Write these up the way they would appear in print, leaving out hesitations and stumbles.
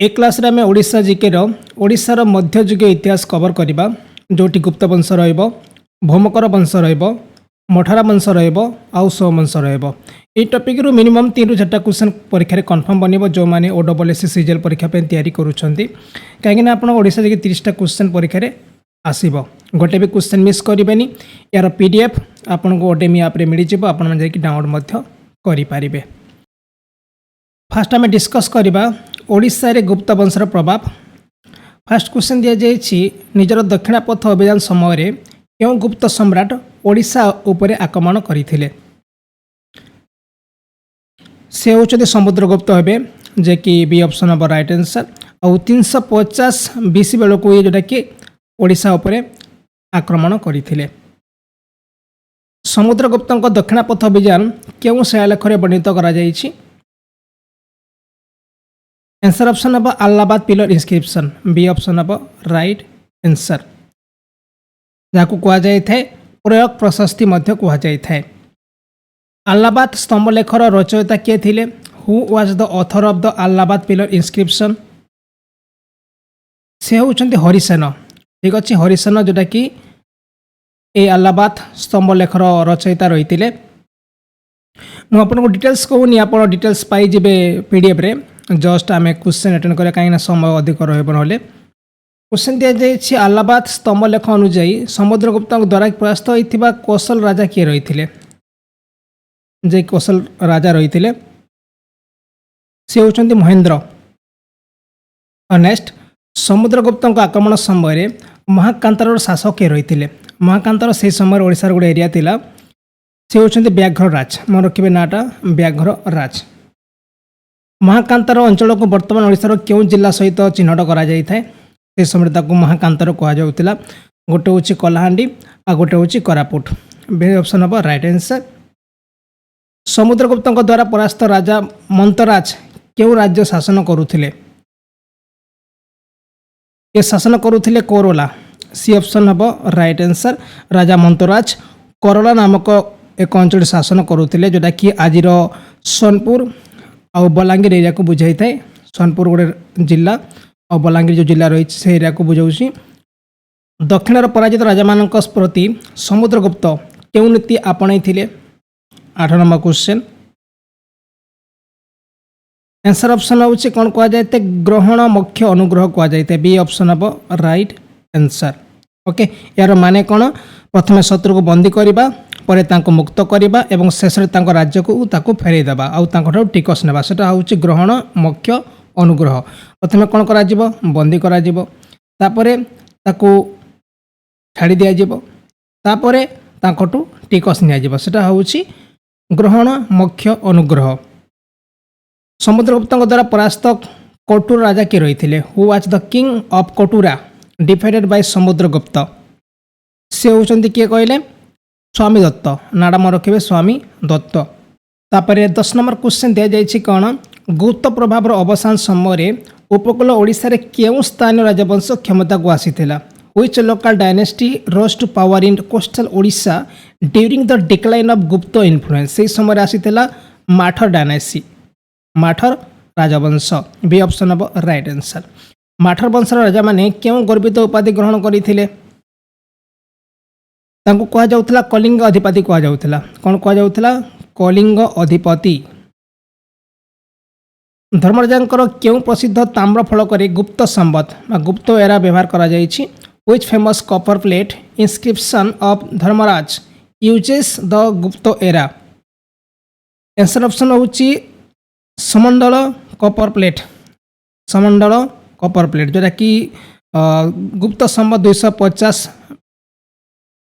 ए class रे आमे Odisha GK रो ओडिशार मध्ययुगीय इतिहास कवर करबा जोटी गुप्त वंश रहइबो भौमकर वंश रहइबो मठरा वंश रहइबो आउ सो वंश रहइबो। ए टॉपिक रु मिनिमम 3 ରୁ 4टा क्वेश्चन परीक्षा रे कंफर्म बनिबो जो माने ओडब्ल्यूएससी सीजीएल परीक्षा पे तैयारी करूछंती काहे ना आपण ओडिशा जीके 30टा क्वेश्चन परीक्षा रे आसीबो। गोटे भी क्वेश्चन मिस करिबेनी यार पीडीएफ आपण को ओडेमी ऐप रे मिली जिवो आपण जाई कि डाउनलोड मध्य करि पारिबे। फास्ट आम डिस्कस करवा ओडिशा रे गुप्त वंशर प्रभाव। फास्ट क्वेश्चन दिया जाइछि निजर दक्षिणापथ अभियान समय रे क्यों गुप्त सम्राट ओडिशा उपरे आक्रमण करथिले। से होचते समुद्रगुप्त हेबे जे कि बी ऑप्शन हम राइट आंसर। और 350 बीसी बेलू ये जोटा कि ओडिशा उपरे आक्रमण करथिले। समुद्रगुप्त दक्षिणापथ अभियान क्यों शिलालेख रे वर्णित करा जाइछि। आंसर ऑप्शन हम Allahabad pillar inscription B option हम राइट आंसर। जाकु कुआ जाय थाए प्रयोग प्रशस्ति मध्य कुआ जाय थाए। अलाहाबाद स्तंभलेखर रचयिता किए थिले। Who was the author of the Allahabad pillar inscription. से होचंती हरिसेन। ठीक अछि हरिसेन जोटा कि ए अलाहाबाद स्तंभलेखर रचयिता रहिथिले। मु आपनको डिटेल्स कहूनी आपण डिटेल्स पाई जिबे पीडीएफ रे जस्ट आम क्वेश्चन अटेंड करें कहीं समय अधिक रहा। क्वेश्चन दि जाइए अलाहाबाद स्तंभलेख अनुजाई समुद्रगुप्त द्वारा परास्त होता कौशल राजा किए रही जे कौशल राजा रही सी होती महेंद्र। नेक्स्ट समुद्रगुप्त आक्रमण समय महाकांतार शासक किए रही। महाकांतार से समय ओडिशार गोटे एरिया थिला सी होती व्याघ्र राज। मन रखिए नाटा व्याघ्र राज। महाकांतार अंचल को बर्तमान ओडिशार क्यों जिला सहित चिन्हट करा जाय थाए। से समय ताकू महाकांतार कहा जाउतिला। गोटे होची कलाहांडी आ गोटे होची कोरापुट। बी ऑप्शन हम राइट आंसर। समुद्रगुप्त द्वारा परास्त राजा मंतराज क्यों राज्य शासन करुथिले। ये शासन करुथिले कोरोला। सी ऑप्शन हम राइट आंसर। राजा मंतराज कोरोला नामक एक अंचल शासन करुथिले जोटा कि आजिर सोनपुर और बलांगीर एरिया को बुझाई थाए। सोनपुर गोटे जिला और बलांगीर जो जिला रही से एरिया को बुझाऊँ। दक्षिण पराजित राजा मान प्रति समुद्रगुप्त क्यों नीति आपणाई थिले। 8 नंबर क्वेश्चन। आंसर ऑप्शन होची कौन कहा जाए ग्रहण मुख्य अनुग्रह कहा जाए। बी ऑप्शन हम राइट आंसर। ओके यार माने कौन प्रथम शत्रु को बंदी करवा परे तांको मुक्त करवा एवं शेष तांको राज्य को ताको फेरई देबा आउ तांको ठाउ टिकस नेबा सेटा होची ग्रहण मुख्य अनुग्रह। प्रथम कौन करा जिवो बंदी करा जिवो तापरे ताको छाड़ी दिया जिवो तापरे तांकोटू टिकस निया जिवो सेटा होची ग्रहण मुख्य अनुग्रह। समुद्रगुप्त द्वारा परास्त कोटूर राजा के रही। Who was the king of Kotura defended by Samudragupta. से होचंती किए कहले स्वामी दत्त। नाड़ा मन रखिए स्वामी दत्त। तापरे 10 नंबर क्वेश्चन दिया जाइए कौन गुप्त प्रभाव अवसान समय उपकूल ओडिशा रे केउं स्थानीय राजवंश क्षमता को आसीथिला। Which local dynasty rose to power in coastal Odisha during the decline of Gupta influence. से समय आसीथिला माठर डायनेस्टी माठर राजवंश। बी ऑप्शन हम राइट आंसर। माठर वंशर राजा माने केउं गर्वित उपाधि ग्रहण करथिले। तांको कहा जाउथला कलिंग अधिपति कहा जाउथला। कौन कहा जाउथला कलिंग अधिपति। धर्मराजांकर क्यों प्रसिद्ध ताम्र फलक गुप्त संवत गुप्त एरा व्यवहार करा जाइछि। Which famous copper plate inscription of Dharmaraja uses the Gupta era. Answer option होची Samandala copper plate. Samandala copper plate जोटा कि गुप्त संवत 250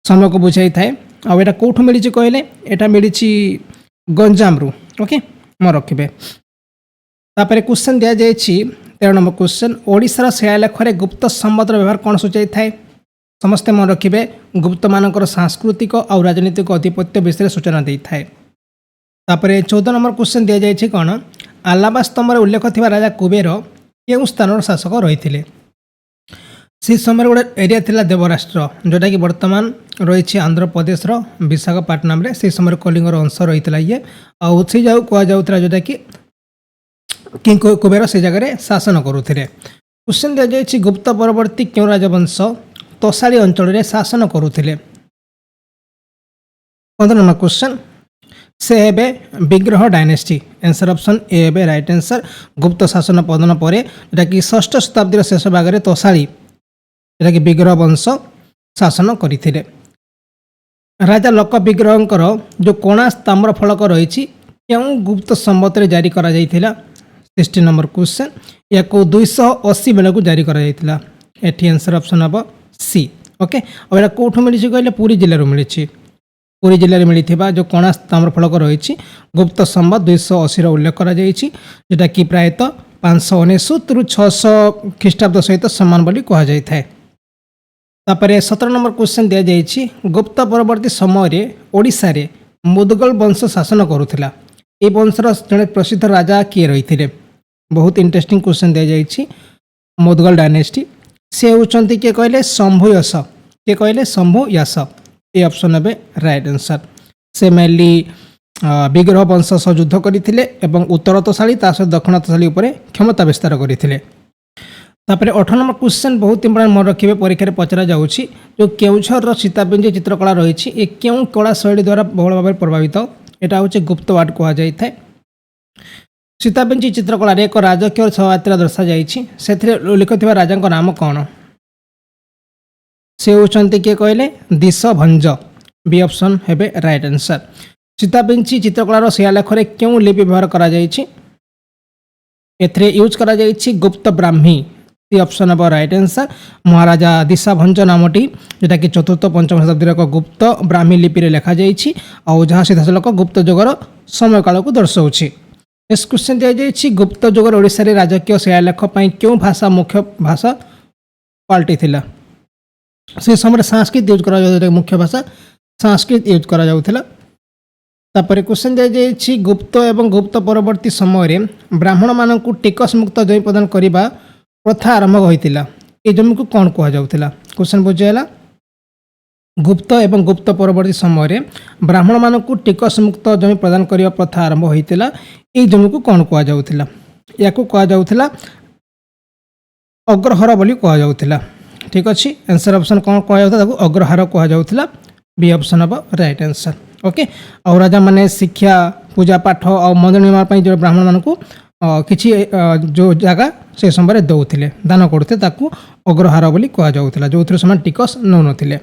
समय को बुझाई थाए। आउ एटा कोठु मिली कहले एटा मिली गंजाम रु। ओके मन रखिए। तापर क्वेश्चन दिया जाए 13 नंबर क्वेश्चन ओडिशार शिलालेख रे गुप्त संवत व्यवहार कौन सूचाई थाए। समस्ते मन रखिए गुप्त मानकर सांस्कृतिक और राजनीतिक आधिपत्य विषय सूचना दे थाए। तापर 14 नंबर क्वेश्चन दिया जाए कौन अलाहाबाद स्तंभ उल्लेख थिबा राजा कुबेर केउं स्थानर शासक रही। से समय गोटे एरिया थिला देवराष्ट्र जोटा कि वर्तमान रही आंध्र प्रदेश विशाखापाटनम रे। से समय कलिंगर अंश रही ये आउ से जाऊ कह जाऊला जोटा कि किंग कुबेर से जगह शासन करुले। क्वेश्चन दिया जाए गुप्त परवर्ती क्यों राजवंश तोशाली अंचल में शासन करुले। 15 नंबर क्वेश्चन से हेबे विग्रह डायनेस्टी। आंसर ऑप्शन ए हेबे राइट आंसर। गुप्त शासन पतन पर जोटा कि 6ठ शताब्दी शेष भाग में तोशाली जोटा कि विग्रह वंश शासन करते। राजा लोक विग्रहंकर जो कोणास ताम्र फलक रही क्यों गुप्त संवत जारी करा जाइथिला। 16 नंबर क्वेश्चन या 280 बेल को जारी करा जाइथिला। एठी आंसर ऑप्शन हम सी। ओके और एटा कोठु मिली कहले पुरी जिल्ला मिली। पुरी जिले में मिलता जो कोणास ताम्र फलक रही गुप्त संवत 280 उल्लेख करा जोटा कि प्रायतः 599 रु 600 ख्रीष्टाब्द सहित समान बोली कह जाए। तापर 17 नंबर क्वेश्चन दि जाइए गुप्त परवर्ती समय ओडिशा रे मुदगल वंश शासन करुला। ये वंशर जड़े प्रसिद्ध राजा किए रही। बहुत इंटरेस्टिंग क्वेश्चन दि जाइए मुदगल डायनेस्टी से होती किए कहले शंभु यश। किए कहले शंभु यश। ये ऑप्शन है राइट आंसर। से मेनली विग्रह वंश सह युद्ध करते उत्तर तोशाली सहित दक्षिण तोशाली उपर क्षमता विस्तार करते। 18 नंबर क्वेश्चन बहुत इंपोर्टेंट मन रखिए परीक्षा में पचरा जाऊँगी जो केउझर सीतापिंजी चित्रकला रही ये क्यों कला शैली द्वारा बहुल भाव प्रभावित। यहाँ हूँ गुप्तवाट कह जाए। सीतापिंजी चित्रकला एक राजकीय शोभायात्रा दर्शा जाइए उल्लेख थी राजा नाम कौन। से होती किए कहले दिश भंज। बी ऑप्शन है राइट आंसर। सीतापिंची चित्रकलार शिलालेखरे क्यों लिपि व्यवहार करा जाइछि। एथरे यूज करा जाइछि गुप्त ब्राह्मी। सी ऑप्शन हम राइट आंसर। महाराजा दिशा भंज नामटी जोटा कि 4th-5th शताब्दी एक गुप्त ब्राह्मी लिपि रे लिखा जाइछि और जहाँ सीधासलख गुप्त युगर समय काल को दर्शाऊछि। नेक्स्ट क्वेश्चन दिया जाइछि गुप्त युगर ओडिशा रे राजकीय शिलालेख पई क्यों भाषा मुख्य भाषा पलटि थिला। से समय संस्कृत यूज करा मुख्य भाषा संस्कृत यूज करा जाउथिला। तापर क्वेश्चन दिया जाइछि गुप्त एवं गुप्त परवर्ती समय ब्राह्मण मानक टिकस मुक्त जमी प्रदान करने प्रथा आरंभ होइतिला। ए जमी को कौन कह जाउथिला। क्वेश्चन बुझेला गुप्त एवं गुप्त परवर्ती समय ब्राह्मण मानक टिकस मुक्त जमी प्रदान करने प्रथा आरंभ होइतिला। ए जमी को कौन कह जाउथिला। या को कह जाउथिला अग्रहार बोली कह जाउथिला। ठीक अच्छे आंसर ऑप्शन कौन कह जाता अग्रहार कह जाउथिला। बी ऑप्शन हम राइट आंसर। ओके और राजा माने शिक्षा पूजा पाठ और मंदिर निर्माण जो ब्राह्मण मान को किसी जो जगह से समय दौले दान करते अग्रहार बोली कह जाउथिला जो से टिकस नौ नथिले।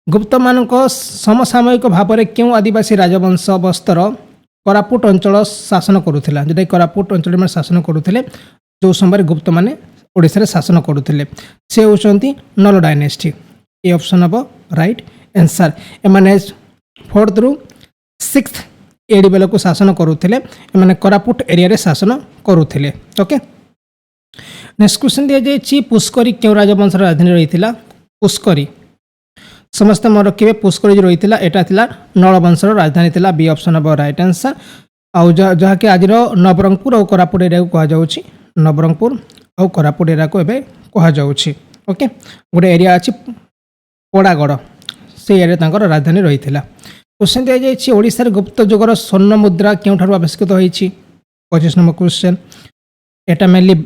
गुप्त मान समसामयिक भाव में क्यों आदिवासी राजवंश बस्तर कोरापुट अंचल शासन करुला जोटा कोरापुट अंचल में शासन करुले जो समय गुप्त माने ओडिशा रे शासन करुले। से होती नल डायनेस्टी। ए ऑप्शन हम राइट आंसर। एमाने 4th रु 6th एडी बेल को शासन करुले। एमाने कोरापुट एरिया रे शासन करुले। ओके नेक्स्ट क्वेश्चन दिया जाए पुष्करी क्यों राजवंश राजधानी रही। पुष्करी समस्त मन रखिए पुष्करी जो रही है नल वंशर राजधानी थी। बी ऑप्शन हम राइट आंसर। आउ जहाँकि आज नवरंगपुर और कोरापुट एरिया को कहुच्छी नवरंगपुर और कोरापुट एरिया को एवं कहुच्छी। ओके गोटे एरिया अच्छी पड़ागढ़ से एरिया राजधानी रही है। क्वेश्चन दि जाइए ओडिशा रे गुप्त युगर स्वर्ण मुद्रा क्यों आविष्कृत होती। 25 number question Etah mainly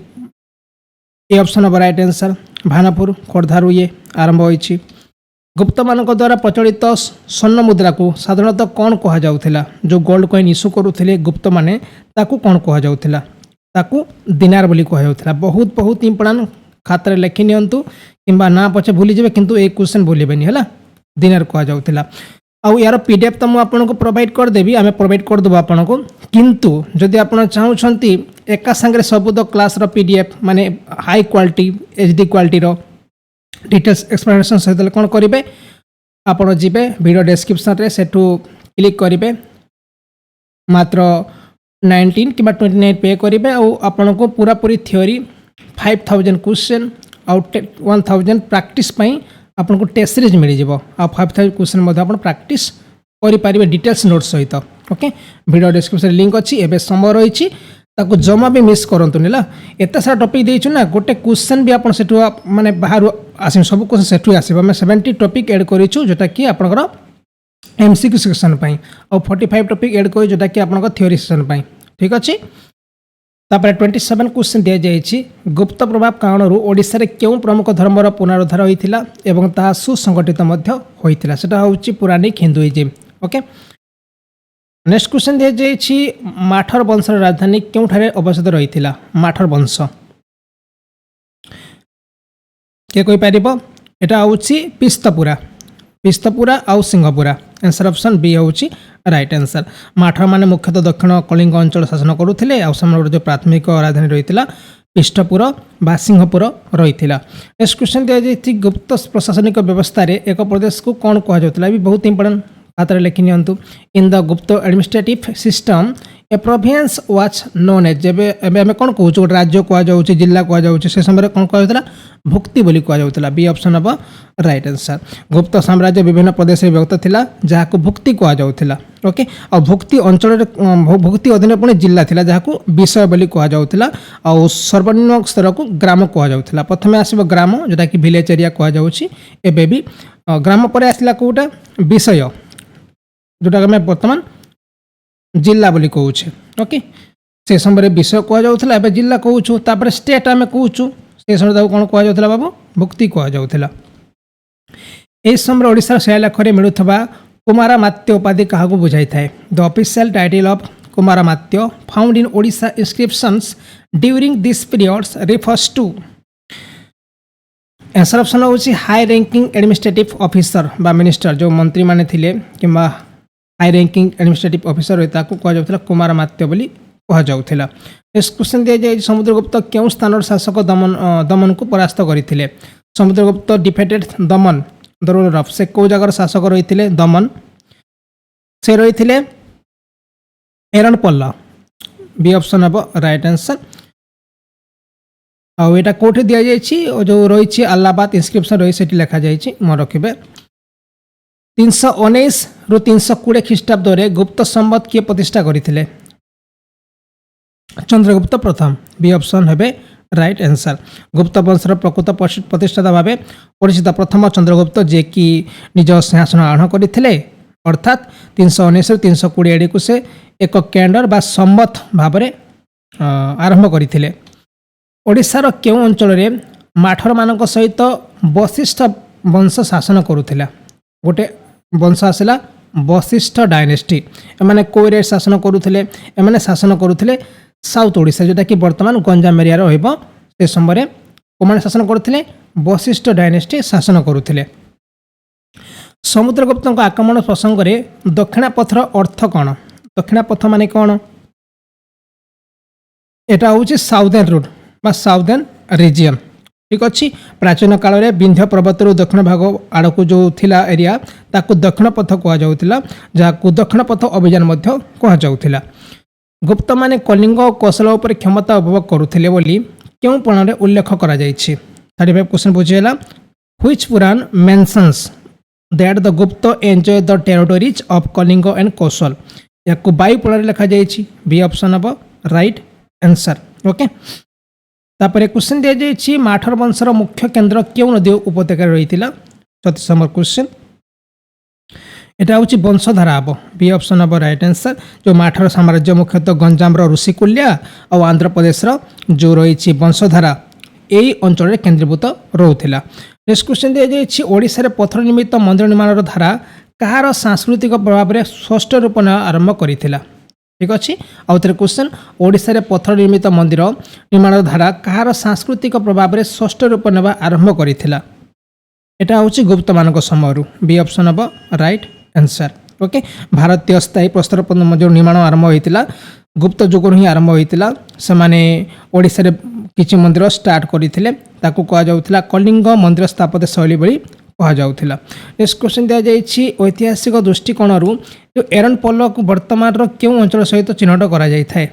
A option हम राइट आंसर। भानपुर खोर्धारू ये आरंभ होती। गुप्त मान द्वारा प्रचलित स्वर्ण मुद्रा को साधारणतः कौन कह जाउथिला। जो गोल्ड कॉइन इश्यू करुले गुप्त माने ताकू कौन कह जाउथिला। ताकू दिनार बोली कह जाउथिला। बहुत बहुत इंपोर्टेंट खातार लिखि नियंतु किंबा ना पछे भूली जेबे किंतु एक क्वेश्चन भूलिबेनी हला। दिनार कह जाउथिला। आउ यार पीडीएफ तो मुझे प्रोवाइड करदेवी आम प्रोवाइड करदेव आपन को किंतु जदि आप चाहूँगी एका सांगे सबुद क्लास पीडीएफ माने high quality HD quality details explanation सहित कौन करेंगे आपड़ जी वीडियो डिस्क्रिप्शन रे सेठू क्लिक करेंगे मात्र 19 कि 29 पे करेंगे और आपन को पूरा पूरी थ्योरी 5000 क्वेश्चन आउट 1000 प्रैक्टिस आपन को टेस्ट सीरीज मिल जाव आ 5000 क्वेश्चन आप प्रैक्टिस करें डिटेल्स नोट सहित। ओके वीडियो डिस्क्रिप्शन लिंक अच्छी एवं समय रही ताको जमा भी मिस करंतु निला। एत सारा टॉपिक देइछु ना गोटे क्वेश्चन भी आपन सेठू माने बाहर आसे सब क्वेश्चन सेठू आसीबो। मैं 70 टॉपिक ऐड करिछु जोटा कि आपनकर एमसीक्यू सेक्शन पई और 45 टॉपिक ऐड करि जोटा कि आपनकर थ्योरी सेक्शन पई। ठीक अछि। तापर 27 क्वेश्चन दिया जाइए गुप्त प्रभाव कारण ओडिशा रे क्यों प्रमुख धर्मर पुनरुद्धार होइथिला एवं ता सुसंगठित मध्य होइथिला सेटा होउची पौराणिक हिंदुइज्म। ओके, नेक्स्ट क्वेश्चन दिया जाइए माठर वंशर राजधानी क्योंठारे अवस्थित रहिथिला। माठर वंश के कोई पारिबो? एटा होउची पिस्तपुरा। पिस्तपुरा आउ सिंहपुरा। आंसर ऑप्शन बी होउची राइट आंसर। माठर माने मुख्यतः दक्षिण कलिंग अंचल शासन करुथिले आ समर जो प्राथमिक राजधानी रहिथिला पिष्टपुर बा सिंहपुर रहिथिला। नेक्स्ट क्वेश्चन दिया जाइए गुप्त प्रशासनिक व्यवस्था रे एक प्रदेश को कौन कहा जाउतला? भी बहुत इंपोर्टेंट खातर लिखि नियंतु। In the Gupta administrative system a province was known as जेबे एबे कौन कहूँ गोटे राज्य कह जाऊँगी जिला कह जाऊँगी से समय कौन कह भुक्ति बोली कह जाऊला। बी ऑप्शन हम राइट आंसर। गुप्त साम्राज्य विभिन्न प्रदेश विभक्त थिला जहाँ भुक्ति कह जाऊला। ओके, और भुक्ति अंचल भुक्ति अधीन पुणी जिला थिला जहाँ विषय बोली कह जाऊला और सर्वनिम्न स्तर को ग्राम कह जाऊला। प्रथम आसब ग्राम जोटा कि विलेज एरिया कह जाऊँगी एबे भी ग्राम पर आसला कोटा विषय जोटा आम बर्तमान जिला बोली कहूचे। ओके, से समय विषय कह जाऊला एबे जिला कहूँ तापर स्टेट आम कहूँ से समय कौन कह जाऊला बाबू भुक्ति कह जाऊला। एहि समय ओडिशा शिलालेखरे मिलुथबा कुमारमात्य उपाधि क्या बुझाई थाए? The official title of Kumaramatya found in Odisha inscriptions during this periods refers to. Answer option होची हाई रैंकिंग एडमिनिस्ट्रेटिव ऑफिसर बा मिनिस्टर जो मंत्री माने थिले किंबा हाई रैंकिंग एडमिनिस्ट्रेटिव ऑफिसर होता को कह जाउथला कुमारमात्य बोली कह जाउथला। नेक्स्ट क्वेश्चन दिया जाए समुद्रगुप्त क्यों स्थान शासक दमन को परास्त करथिले? Samudragupta defeated Daman the ruler of से को जगह शासक रही दमन से रही एरणपल्ल। बी ऑप्शन हम राइट आंसर। आउ एटा कोठे दिया जाइए जो रही अलाहाबाद इंस्क्रिप्शन रही से लिखा जाइए मन रखिए। 319 रु 320 ख्रीष्टाब्द गुप्त संवत किए प्रतिष्ठा करथिले? चंद्रगुप्त प्रथम। बी ऑप्शन है राइट आंसर। गुप्त वंशर प्रकृत प्रतिष्ठाता भाव परिचित प्रथम चंद्रगुप्त जे कि निज सिंहासन आरोहण करते अर्थात 319 रु 320 आड़ को से एक कैलेंडर बा संवत भाव आरंभ करते। ओडिशार क्यों अंचल माठर मान सहित वशिष्ठ वंश शासन करुला? गोटे वंश आसला वशिष्ठ डायनेस्टी। एमाने कोईरे शासन करुले? एमाने शासन करुले साउथ ओडिशा जोटा कि वर्तमान गंजाम एरिया रहिबो। से समय कोमाने शासन करुले? वशिष्ठ डायनेस्टी शासन करुले। समुद्रगुप्त आक्रमण प्रसंग में दक्षिणापथर अर्थ कौन? दक्षिणापथ माने कौन? एटा होची साउदर्न रूट बा साउदर्न रीजन। ठीक अच्छे। प्राचीन काल में विंध्य पर्वत दक्षिण भाग आड़ को जो थिला एरिया ताकू दक्षिण पथ कह जाउथिला जहाँ दक्षिण पथ अभियान मध्य कह जाउथिला। गुप्त माने कलिंग और कौशल उपर क्षमता उपभोग करुथिले बोली क्यों पुराण में उल्लेख करा जायछि? 35 क्वेश्चन बुझेला। Which Purana mentions that the Gupta enjoy the territories of Kalinga and Kaushal? या वायु पुराण लिखा जायछि। बी ऑप्शन हम राइट आंसर। ओके, तापर क्वेश्चन दिया जाइए माठर वंशर मुख्य केन्द्र क्यों नदी उपत्यका रही? 34 नंबर क्वेश्चन। एटा हूँ वंशधारा हम। बी ऑप्शन हम राइट आंसर। जो माठर साम्राज्य मुख्यतः गंजाम ऋषिकुल्या और आंध्र प्रदेश जो रही वंशधारा यही अंचल केन्द्रीभूत रोला। नेक्स्ट क्वेश्चन दिया जाइए ओडिशा रे पत्थर निर्मित मंदिर निर्माण धारा कହାର सांस्कृतिक प्रभाव में षष्ठ रूप आरंभ करथिला? ठीक अच्छे। आउ थे क्वेश्चन ओडिशा रे पत्थर निर्मित मंदिर निर्माण धारा कହାର सांस्कृतिक प्रभाव में षष्ठ रूप नेबा आरंभ करथिला? एटा होची गुप्त मानक समय। बी ऑप्शन हम राइट आंसर। ओके, भारतीय स्थायी प्रस्तर मंदिर निर्माण आरंभ होइतिला गुप्त जुग ही आरंभ होइतिला। से माने ओडिशा रे किछि मंदिर स्टार्ट करथिले ताकू कहा जाउथिला कलिंग मंदिर स्थापत्य शैली बोली कहा जाउथिला। नेक्स्ट क्वेश्चन दिया जाइए ऐतिहासिक दृष्टिकोण जो एरणपल्ल को वर्तमान क्यों अंचल सहित चिन्हट करा जाय थाए?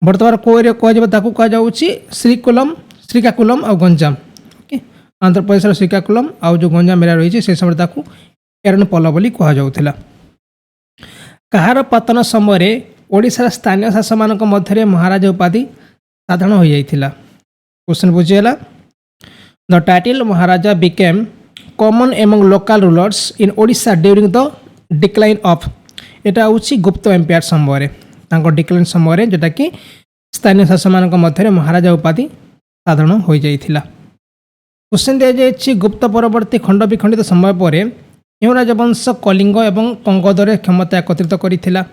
वर्तमान कोरे कह जाउछि श्रीकाकुलम और गंजाम। ओके, आंध्र प्रदेश श्रीकाकुलम और जो गंजाम एरिया रही से समय एरणपल्ल बोली कह जाउथिला। कହାର पतन समय ओडिशा स्थानीय शासक मानक मध्य महाराजा उपाधि साधारण हो जाइथिला? क्वेश्चन बुझीगला। The title Maharaja became common among local rulers in Odisha during the decline of. एटा होची गुप्त एम्पायर समय डिक्लाइन समय जोटा कि स्थानीय शासक मध्य महाराजा उपाधि साधारण हो जाइथिला। क्वेश्चन दिया जाइछि गुप्त परवर्ती खंड विखंडित समय पर केउं राजवंश कलिंग एवं कंगदरे क्षमता एकत्रित करिथिला?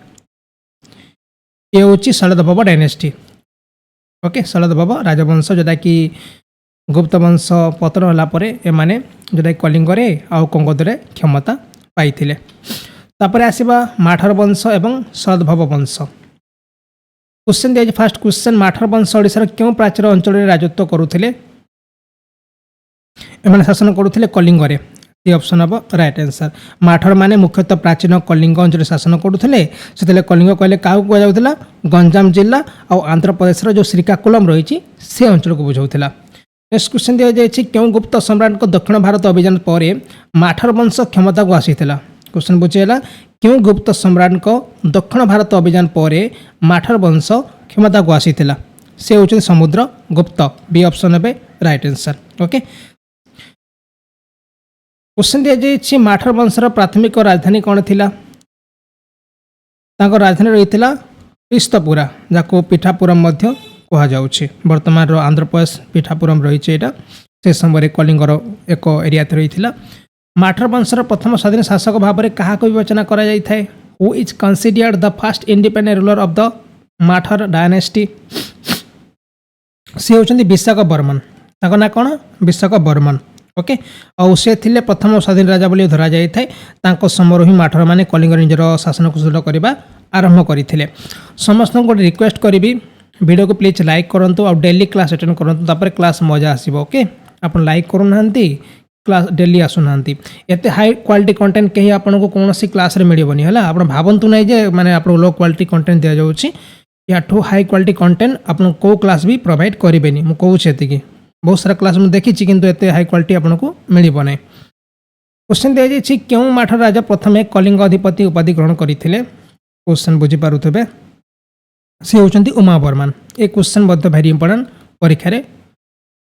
ये होछि शलदभव डायनेस्टी। ओके, शलदभव राजवंश जोटा कि गुप्त वंश पतन होला परे एमाने जोटा कि कलिंगरे आ कंगदरे क्षमता पाइथिले। तापर आसीबा माठर वंश एवं शलदभव वंश। क्वेश्चन दिया फर्स्ट क्वेश्चन माठर वंश ओडिशार केउं प्राचीर अंचल राजत्व करुथिले? एमाने शासन करुथिले कलिंगरे। ये ऑप्शन हम राइट आंसर। माठर माने मुख्यतः प्राचीन कलिंग अंचल शासन करुथिले। सेतले कलिंग कहले काउ को जाउथिला? गंजाम जिला और आंध्र प्रदेश जो श्रीकाकुलम रही से अंचल को बुझाउथिला। नेक्स्ट क्वेश्चन दिया जाइछि केउं गुप्त सम्राट को दक्षिण भारत अभियान पर माठर वंश क्षमता को आसीथिला? क्वेश्चन बुझेला केउं गुप्त सम्राट को दक्षिण भारत अभियान पर माठर वंश क्षमता को आसीथिला? से होउछि समुद्र गुप्त। बी ऑप्शन है राइट आंसर। ओके, क्वेश्चन दिया जाइछि माठर वंशर प्राथमिक राजधानी कौन थिला? तांको राजधानी रहिथिला पिस्तपुरा, जाको पीठापुरम मध्य कहा जाउछि। वर्तमान आंध्र प्रदेश पीठापुरम रही एटा। से समय कलिंगर एक एरिया रहिथिला। माठर वंशर प्रथम स्वाधीन शासक भाव में क्या विवेचना करा जाय थाए? Who is considered the first independent ruler of the Mathara dynasty? से होचंदी विशाख बर्मन। ताको ना कोन? विशाख बर्मन। ओके, और से थिले प्रथम स्वाधीन राजा बोली धरा जाय थाए। तांको समरो ही माठर माने कलिंग निजर शासन को सुदृढ़ करबा आरंभ करथिले। समस्त को रिक्वेस्ट करी वीडियो को प्लीज लाइक करंतु और डेली क्लास अटेंड करंतु, तापर क्लास मजा आसीबो। ओके, आपण लाइक करू नांती, क्लास डेली आसु नांती। एते हाई क्वालिटी कंटेंट कहीं आपन को कोनोसी क्लास रे मिलिबोनी हला। आपण भाबंतु नै जे माने आपण लो क्वालिटी कंटेंट दिया जाउछि। या ठो हाई क्वालिटी कंटेंट आपण को क्लास भी प्रोवाइड करिबेनी। मु कहू छेति कि बहुत सारा क्लास में देखी किंतु एते हाई क्वालिटी आपन को मिलिबो नै। क्वेश्चन दिया जाइछि केउं माठर राजा प्रथमे कलिंग अधिपति उपाधि ग्रहण करिथिले? क्वेश्चन बुझी पारुथबे से होचंती उमा बर्मन। ए क्वेश्चन बहुत वेरी इंपोर्टेंट, परीक्षा रे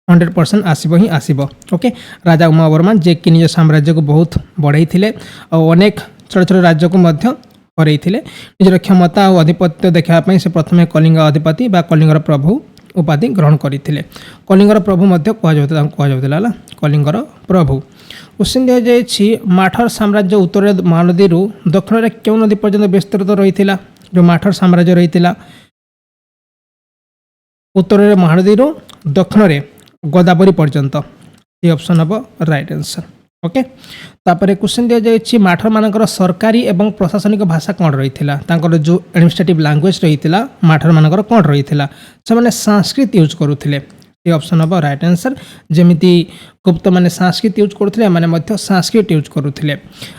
100% आसीबो ही आसीबो। ओके, राजा उमा बर्मन जे कि निज साम्राज्य को बहुत बढ़ाई थिले और अनेक छोट छोट राज्य को मध्य हरई थिले। निजर क्षमता और आधिपत्य देखा पई से प्रथमे कलिंग अधिपति बा कलिंगर प्रभु उपाधि ग्रहण करथिले। कलिंगर प्रभु मध्य कहा जाउतला कलिंगर प्रभु। क्वेश्चन दिया जाइछि माठर साम्राज्य उत्तर महानदी रु दक्षिण रे केउ नदी पर्यंत विस्तृत रहिथिला? जो माठर साम्राज्य रहिथिला उत्तर रे महानदी रु दक्षिण रे गोदावरी पर्यंत। ये ऑप्शन हम राइट आंसर। ओके, तापर क्वेश्चन दिया जाइछि माठर मानकर सरकारी एवं प्रशासनिक भाषा कौन रहिथिला? तांकर जो एडमिनिस्ट्रेटिव लैंग्वेज रहिथिला माठर मानकर कौन रहिथिला? से माने संस्कृत यूज करुथिले। ये ऑप्शन हम राइट आंसर। जेमिति गुप्त माने संस्कृत यूज करुथिले माने मध्य संस्कृत यूज करुथिले।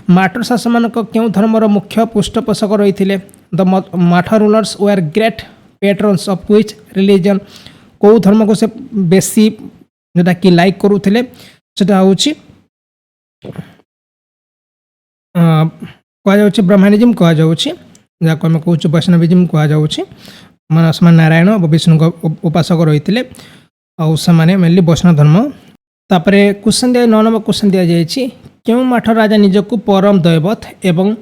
माठर शासक मानक केउ धर्मर मुख्य पृष्ठपोषक रहिथिले? The Mathara rulers were great patrons of which religion? को धर्म को से बेसी जोटा कि लाइक करुथिले सेटा होछि कहा जाउछि ब्रह्मनिज्म कहा जाउछि, जाको हम कहउछि वैष्णविज्म कहा जाउछि। मनस्मा नारायण और विष्णु उपासक रहिथिले और समाने मेनली वैष्णव धर्म। तापरे क्वेश्चन दिया 9 नंबर क्वेश्चन दिया जाइछि केउं माठर राजा निजको परम दैवत एवं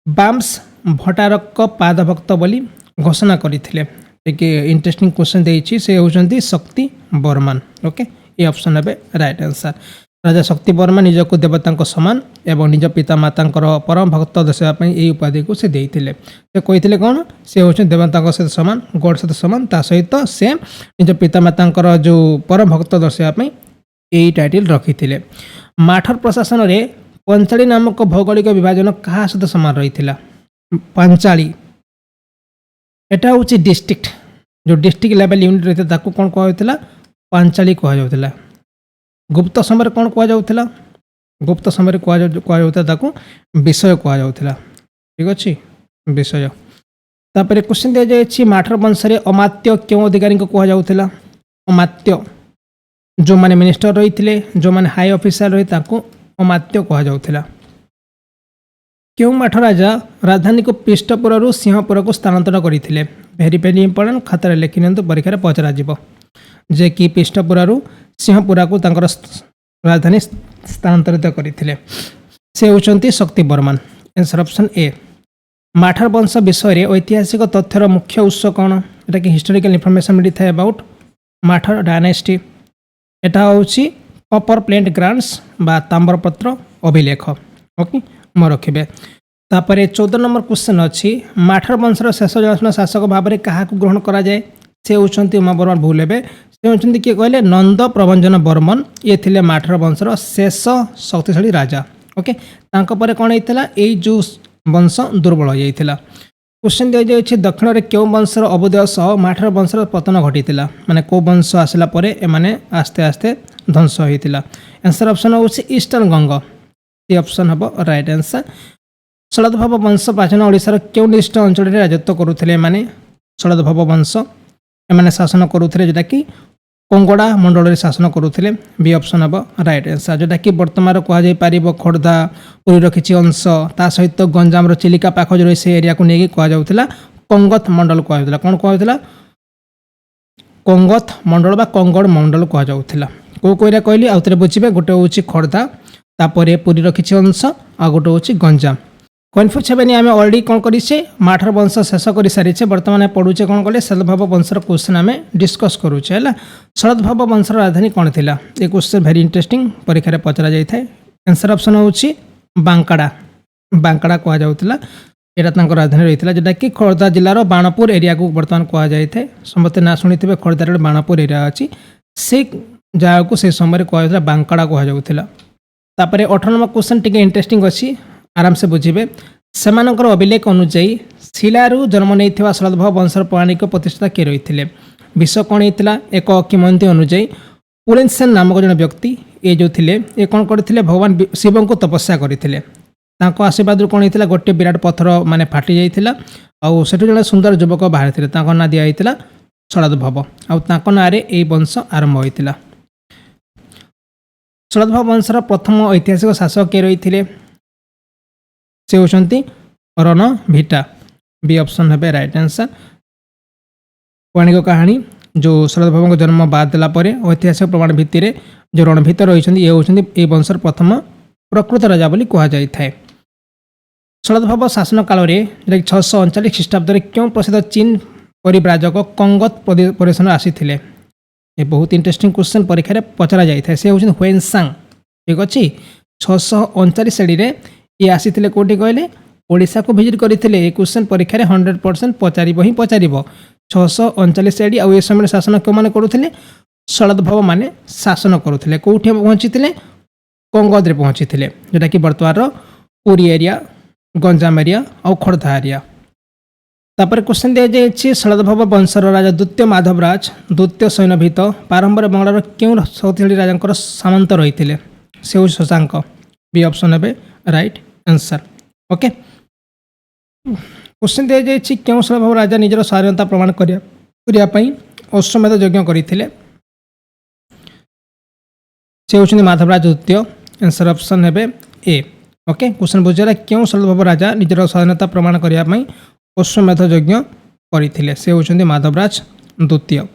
बाम्स भट्टारक पादभक्त बोली घोषणा करथिले? एक इंटरेस्टिंग क्वेश्चन देइछि से होचंती शक्ति बर्मन। ओके, ये ऑप्शन है राइट आंसर। राजा शक्ति बर्मन निजको देवता समान एवं निज पिता माता परम भक्त दर्शाइबा पई एही उपाधि को से देइथिले। से कहिथिले कोन? से होचन देवता सहित समान, गॉड सहित समान, ता सहित से निज पिता माता जो परम भक्त दर्शाइबा पई एही टाइटल रखिथिले। माठर प्रशासन रे पंचाली नामक भौगोलिक विभाजन कहा सहित समान रहिथिला? पंचाली एटा होची डिस्ट्रिक्ट, जो डिस्ट्रिक्ट लेवल यूनिट रहते ताकू कौन कहला? पांचाली कहा जाउतला। गुप्त समय कौन कहा जाउतला? गुप्त समय कहा जाउतला ताकू विषय कहा जाउतला। ठीक अछि, विषय। तापर क्वेश्चन दिया जायछि माठर वंश रे अमात्य केउ अधिकारी को कहा जाउतला? अमात्य जो माने मिनिस्टर रहिथिले, जो माने हाई ऑफिसर रहि ताकू अमात्य कहा जाउतला। केउ माठर राजा राजधानी को पृष्ठपुर सिंहपुर को स्थानांतरण करथिले? वेरी वेरी इंपोर्टेंट, खाता रे लिखि नियंतु, परीक्षा रे पचरा जिवो जे कि पृष्ठपुर सिंहपुरा को तांकर राजधानी स्थानांतरित करथिले। से होचंती Shakti Barman. Answer option A. Mathara ବଂଶ ବିଷୟରେ ଐତିହାସିକ ତଥ୍ୟର ମୁଖ୍ୟ ଉତ୍ସ କ'ଣ? ଏଟା କି ହିଷ୍ଟୋରିକାଲ ଇନଫର୍ମେସନ୍ ମିଳିଥାଏ ଆବାଉଟ୍ ମାଠାର ଡାଇନେଷ୍ଟି। ଏଟା ହେଉଛି କପର ପ୍ଲେଣ୍ଟ ଗ୍ରାଣ୍ଟସ୍ ବା ତାମ୍ରପତ୍ର ଅଭିଲେଖ। ଓକେ, ମନେ ରଖିବେ। ତାପରେ 14 ନମ୍ବର କ୍ୱେଶ୍ଚନ୍ ଅଛି, ମାଠାର ବଂଶର ଶେଷ ଜଣାଶୁଣା ଶାସକ ଭାବରେ କାହାକୁ ଗ୍ରହଣ କରାଯାଏ? ସେ ହେଉଛନ୍ତି ଉମା ବର୍ମନ ଭୁଲ ହେବେ। ସେ ହେଉଛନ୍ତି କିଏ କହିଲେ? ନନ୍ଦ ପ୍ରଭଞ୍ଜନ ବର୍ମନ। ଇଏ ଥିଲେ ମାଠାର ବଂଶର ଶେଷ ଶକ୍ତିଶାଳୀ ରାଜା। ଓକେ, ତାଙ୍କ ପରେ କ'ଣ ହେଇଥିଲା? ଏଇ ଯେଉଁ ବଂଶ ଦୁର୍ବଳ ହୋଇଯାଇଥିଲା। क्वेश्चन दिखाई दक्षिण में क्यों वंशर अबोदय सह माठार वंशर पतन घटी माने को वंश आसला परे एमाने आस्ते आस्ते ध्वंस होता। आंसर ऑप्शन हूँ ईस्टर्न गंग। ये ऑप्शन हम राइट आंसर। शलदभव वंश प्राचीन ओडिशार क्यों निर्दिष्ट अंचल राजत्व करुले? माने शलदभव वंश एमाने शासन करुले जोटा कि कंगड़ा मंडल में शासन करुले। बी ऑप्शन हम राइट आंसर। जोटा कि बर्तमान कह खोर्धा पुरीर किसी अंश ता सहित गंजाम चिलिका पाख जो से एरिया को लेकिन कहुला कंगत मंडल कहला। कौन कहला? कंगत मंडल बा कंगड़ मंडल कहुला। कौ एरिया कहली आउ थे बुझे। गोटे हूँ खोर्धा, तापर पुरीर किसी अंश, आ गोटे हूँ गंजाम। कन्फ्यूज हेनी आम अलरेडी कौन करें माठार वंश शेष कर सारी। बर्तमान पढ़ुचे कौन कले शलदभव वंशर क्वेश्चन आम डिस्कस करुचे है। शलदभव वंशर राजधानी कौन थी? ये क्वेश्चन वेरी इंटरेस्टिंग, परीक्षा पचरा जाए। आंसर ऑप्शन हूँ बांकड़ा। बांकड़ा कहुला। यहाँ राजधानी रही है जोटा कि खोर्धा जिलार बाणपुर एरिया को बर्तमान कहुए। समस्ते ना शुणी थे खोर्धार बाणपुर एरिया अच्छी से जगह को से समय कहला बांकड़ा कहुला। तापर 18 नंबर क्वेश्चन टी इंटरेस्टिंग अच्छी, आराम से बुझे। सेमानकर अभिलेख अनुଯାୟୀ शिलारू जन्म नहीं शलदभव वंशर पौराणिक प्रतिष्ठा किए रही थे? विषय कौन होता? एक किंवदंती अनुଯାୟୀ पुलेनसेन नामक जन व्यक्ति ये जो थे ये कौन करते? भगवान शिव को तपस्या करते। आशीर्वाद कौन होता? गोटे विराट पत्थर माने फाटी जाता आठ जन सुंदर युवक बाहर थे। ना दिखाई शलदभव आउ ना ये वंश आरंभ होता। शलदभव वंशर प्रथम ऐतिहासिक शासक किए रही थे? से होती रणभीटा। बी ऑप्शन है राइट आंसर। पौराणिक कहानी जो शलदभव को जन्म बाद देला परे ऐतिहासिक प्रमाण भित्ति जो रणभीत रही ये होती ये वंशर प्रथम प्रकृत राजा बोली कहुए। शलदभव शासन काल में 639 ख्रीष्टाब्द क्यों प्रसिद्ध चीन परिव्राजक कंगत परिवेशन आसी? ये बहुत इंटरेस्टिंग क्वेश्चन परीक्षा पचरा जाए। से होती ह्वेनसांग। ठीक अच्छे 639 श्रेणी में ये आसी कौटी कहले? ओडिशा को विजिट करते। ये क्वेश्चन परीक्षा 100% पचार ही पचार। 639 श्रेणी आउ समय शासन क्यों मैंने करुले? शलदभव माने शासन करुले। कौटी पहुँची थे? कंगद पहुँची थे जोटा कि बर्तमान पुरी एरिया, गंजाम एरिया और खोर्धा एरिया। तापर क्वेश्चन दिया जाए शलदभव वंशर राजा द्वितीय माधवराज द्वितीय सैन्यभीत प्रारंभ में बंगाल क्यों शक्तिशाली राजा सामंत रही थे? से शशांक। बी ऑप्शन है राइट आंसर। ओके, क्वेश्चन दिया जाए क्यों शलदभव राजा निजर स्वाधीनता प्रमाण करने अश्वमेध यज्ञ करते? से होती माधवराज द्वितीय। आंसर ऑप्शन है ए। ओके, क्वेश्चन बुझा क्यों शलदभव राजा निजर स्वाधीनता प्रमाण करने अश्वमेध यज्ञ करते? से होती माधवराज द्वितीय।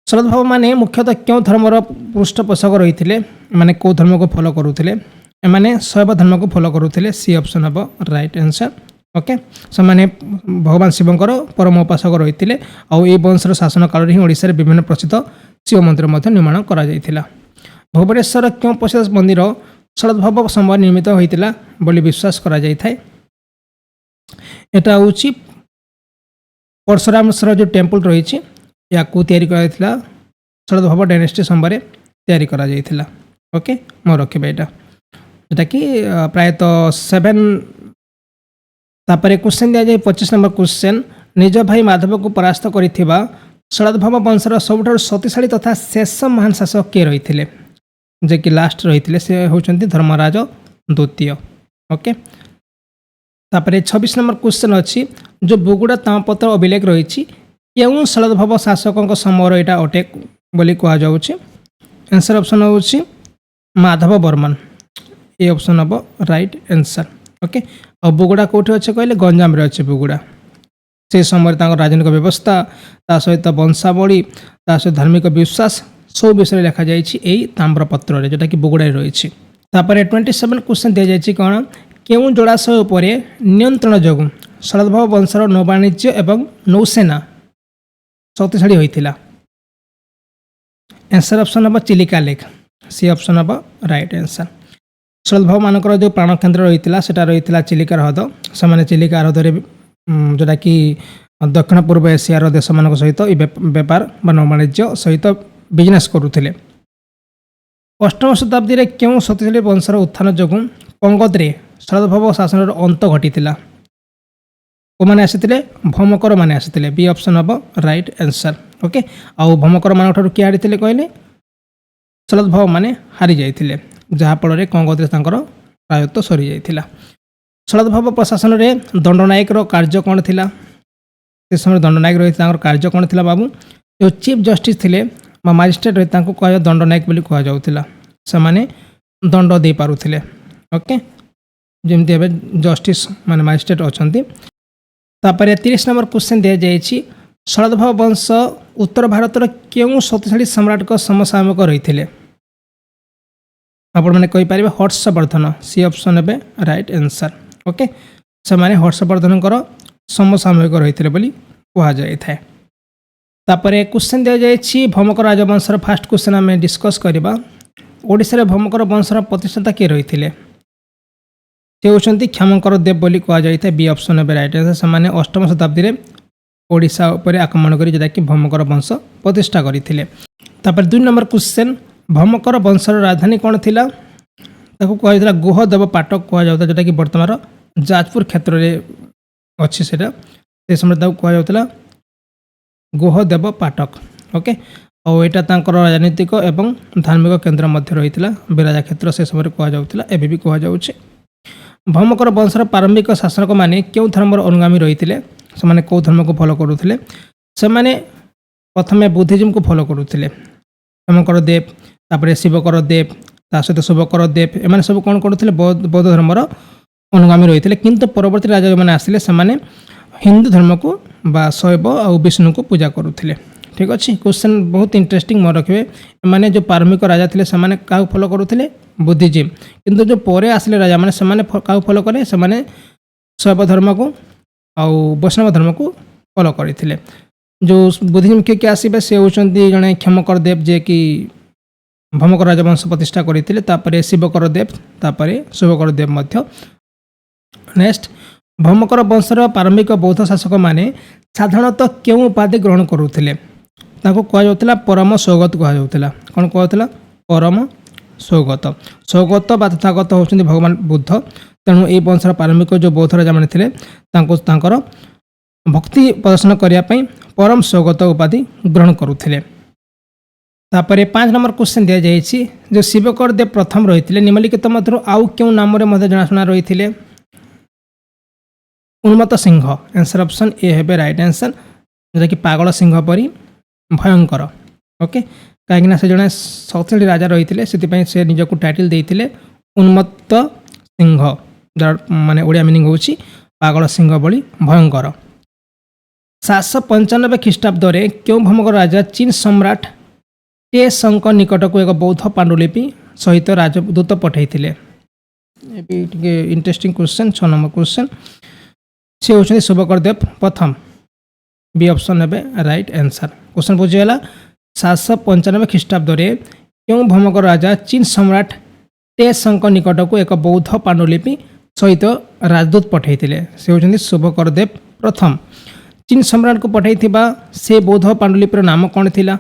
शलदभव माने मुख्यतः क्यों धर्मर पृष्ठपोषक रही थे? माने को धर्म को फॉलो करुले? एमाने शैव धर्म को फॉलो करुले। सी ऑप्शन हम राइट आंसर। ओके, से माने भगवान शिवंकर परम उपासक रही थे। आउ ये वंशर शासन काल में ही ओडिशा रे विभिन्न प्रसिद्ध शिव मंदिर निर्माण करा जायतिला। भुवनेश्वर क्यों प्रसिद्ध मंदिर शलदभव समय निर्मित होता बोली विश्वास करा जाय थाए? एटा होची परशुरामेश्वर जो टेम्पल रही या शलदभव डायनेस्टी समय तैयारी करा जायतिला। ओके, मो रखिबे एटा जोटा कि प्रायतः 7। तापर क्वेश्चन दिया जाए 25 नंबर क्वेश्चन निज भाई माधव को परास्त करिथिबा शलदभव वंशर सबुठारु शक्तिशाली तथा शेष महान शासक किए रही थे? जे कि लास्ट रही थे से होचंती धर्मराज द्वितीय। ओके, तापर 26 नंबर क्वेश्चन अच्छी जो बुगुड़ा तामपत्र अभिलेख रही क्यों शलदभव शासकों समय यहाँ अटे बोली कहुच्छे? आंसर ऑप्शन हूँ माधव बर्मन। ये ऑप्शन हम राइट आंसर। ओके, और बुगुड़ा कौटे अच्छे कहले? गंजाम रे अच्छे बुगुड़ा। से समय राजनीतिक व्यवस्था ता सहित वंशावली ता सहित धार्मिक विश्वास सब विषय लिखा जाइए ताम्रपत्र जोटा कि बुगुड़ा रही। 27 क्वेश्चन दि जाए कौन କେଉଁ ଜଳାଶୟ ଉପରେ ନିୟନ୍ତ୍ରଣ ଯୋଗୁଁ ଶରଦ୍ଭବ ବଂଶର ନୌବାଣିଜ୍ୟ ଏବଂ ନୌସେନା ଶକ୍ତିଶାଳୀ ହୋଇଥିଲା? आंसर ऑप्शन हम चिलिका लेक, सी ऑप्शन हम राइट आंसर। शरद्भव मानकर जो प्राण केन्द्र रही है रही चिलिका ह्रद से चिलिका ह्रदे जोटा कि दक्षिण पूर्व एशियार देश मान सहित बेपार बा वाणिज्य सहित बिजनेस करुले। अष्टम शताब्दी में क्यों शक्तिशाली वंशर उत्थान जो कंगोदे शरद्भव शासन अंत घटी मैंने आसी भौमकर मैंने आसी बी ऑप्शन हम राइट आंसर। ओके आउ भौमकर मान किए हारी कहले शरद्भव मैंने हारी जाते जहाँफल कंगोदे प्रायत्व सरी जाता। शरद्भव प्रशासन में दंडनायक कार्य कौन थी से समय दंडनायक रही कार्य कौन थी बाबू जो चीफ जस्टिस थे मजिस्ट्रेट रही कह दंडनायक बोली कहुला से दंड दे पारुले। ओके जमती ए जस्टिस माने मजिस्ट्रेट अच्छा। 30 नंबर क्वेश्चन दि जाइए शरद्भव वंश उत्तर भारतर क्यों शक्तिशाली सम्राट को समसामयिक रही थे? आपण मैंने कहींपर हर्षवर्धन, सी ऑप्शन हे राइट आंसर। ओके से मैंने हर्षवर्धन समसामयिक रही थे कहुए। क्वेश्चन दि जाइए भौमकर राजवंशर फास्ट क्वेश्चन आम डिस्कस करवा। ओडिशा भौमकर वंशर प्रतिष्ठाता किए रही थे? से होती क्षमकर देव बोली कहुए, बी ऑप्शन हे राइट आंसर। से अष्टम शताब्दी में ओडिशा उपर आक्रमण कर जोटा कि भौमकर वंश प्रतिष्ठा करते। 2 नंबर क्वेश्चन भौमकर वंशर राजधानी कौन थी? कहला गुहदेव पाटक कहुता जोटा कि बर्तमान जाजपुर क्षेत्र में अच्छी से समय कहुला गुहदेव पाटक। ओके और यहाँ राजनीतिक एवं धार्मिक केन्द्र मध्य रही बिराजा क्षेत्र से समय कहुला एवं भी कहुचे। भौमकर वंशर प्रारंभिक शासक मैंने क्यों धर्म अनुगामी रही थे? से कौ धर्म को फॉलो करुले? से प्रथम बुद्धिज्म को फॉलो करुले। क्षमकर देव तापर शिवकर देव ता सहित शुभकर देव एम सब कौन करुले? बौद्ध धर्मर अनुगामी रही थे। किंतु परवर्ती राजा जो मैंने आसिले से हिंदू धर्म को बा शैव और विष्णु को पूजा करुले। ठीक अच्छे क्वेश्चन बहुत इंटरेस्टिंग मन रखिए। मैंने जो प्रारंभिक राजा थे से क्या फॉलो करुले? बुद्धिज्म। किंतु जो परे आसिले राजा मैंने से क्या फॉलो कले? से शैव धर्म को आउ वैष्णव धर्म को फॉलो करते। जो बुद्धिज्म किए आसबे से होती जड़े क्षमकर देव जे कि भौमकर राजवंश प्रतिष्ठा करते। शिवकर देव तापर शुभकर देव मध्य। नेक्स्ट भौमकर वंशर प्रारंभिक बौद्ध शासक मैंने साधारणतः क्यों उपाधि ग्रहण करुले? कहुला परम सौगत कहुला। कौन कहला? परम सौगत। सौगत बा तथागत होती भगवान बुद्ध। तेणु ये वंशर प्रारंभिक जो बौद्ध राजा मैंने थे भक्ति प्रदर्शन करने परम सौगत उपाधि ग्रहण करुले। 5 नंबर क्वेश्चन दि जाइए जो शिवकर देव प्रथम रही थे निम्नलिखित मध्य आउ क्यों नाम जनाशुना रही थे? उन्मत्त सिंह, आंसर ऑप्शन ए है राइट आंसर। जोटा कि पागल सिंह परी भयंकर। ओके कहीं से जड़े शक्तिशाली राजा रही थे से निजक टाइटल देते उन्मत्त सिंह माने ओडिया मीनिंग होची पागल सिंह बड़ी भयंकर। 795 ख्रीष्टाब्द में क्यों भौमकर राजा चीन सम्राट टेसंग निकट को एक बौद्ध पांडुलिपि सहित राजदूत पठाई? Interesting question. 6 नंबर क्वेश्चन से होती शुभकर देव प्रथम, बी ऑप्शन हे राइट आंसर। क्वेश्चन बुझीगला 795 ख्रीष्टाब्द में क्यों भौमकर राजा चीन सम्राट टेसंग निकट को एक बौद्ध पांडुलिपि सहित राजदूत पठाई? से होती शुभकर देव प्रथम। चीन सम्राट को पठाई से बौद्ध पांडुलिपिर नाम कौन थिला?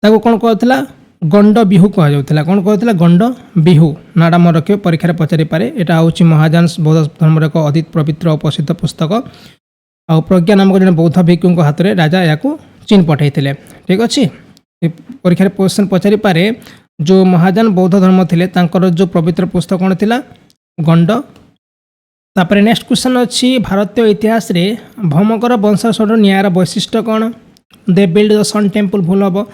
कौन कहला? गंड बिहू कहुला। कौन कहला? गंड बिहू। नाड़ा मन रखिए परीक्षा पचारि पारे। यहाँ हूँ महाजान बौद्ध धर्म एक अधिक पवित्र और प्रसिद्ध पुस्तक। आ प्रज्ञा नामक जन बौद्ध भिक्षु हाथ में राजा या चीन पठाई। ठीक अच्छे परीक्षा क्वेश्चन पचारि पारे जो महाजान बौद्ध धर्म थे जो पवित्र पुस्तक कौन थिला? गंड। तापर नेक्स्ट क्वेश्चन अच्छी भारतीय इतिहास रे भौमकर वंशर सबुठ न्यायर वैशिष्ट्य कौन? They build the sun temple full of